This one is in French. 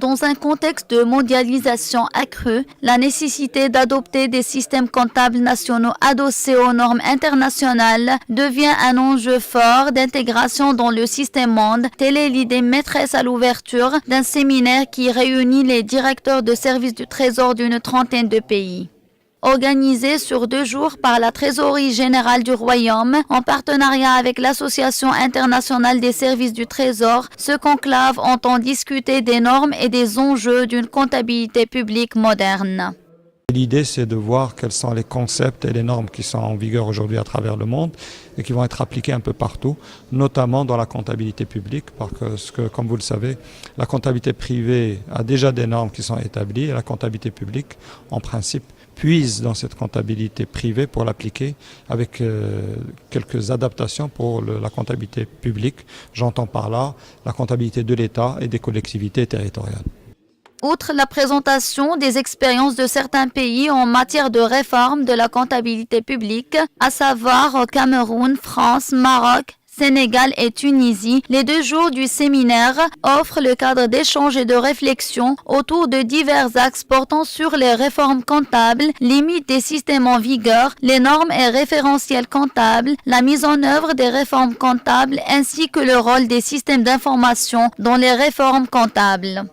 Dans un contexte de mondialisation accrue, la nécessité d'adopter des systèmes comptables nationaux adossés aux normes internationales devient un enjeu fort d'intégration dans le système monde. Telle est l'idée maîtresse à l'ouverture d'un séminaire qui réunit les directeurs de services du Trésor d'une trentaine de pays. Organisé sur 2 jours par la Trésorerie générale du Royaume, en partenariat avec l'Association internationale des services du Trésor, ce conclave entend discuter des normes et des enjeux d'une comptabilité publique moderne. L'idée, c'est de voir quels sont les concepts et les normes qui sont en vigueur aujourd'hui à travers le monde et qui vont être appliqués un peu partout, notamment dans la comptabilité publique, parce que, comme vous le savez, la comptabilité privée a déjà des normes qui sont établies et la comptabilité publique, en principe, puise dans cette comptabilité privée pour l'appliquer avec quelques adaptations pour la comptabilité publique. J'entends par là la comptabilité de l'État et des collectivités territoriales. Outre la présentation des expériences de certains pays en matière de réforme de la comptabilité publique, à savoir Cameroun, France, Maroc, Sénégal et Tunisie, les 2 jours du séminaire offrent le cadre d'échange et de réflexion autour de divers axes portant sur les réformes comptables, limites des systèmes en vigueur, les normes et référentiels comptables, la mise en œuvre des réformes comptables ainsi que le rôle des systèmes d'information dans les réformes comptables.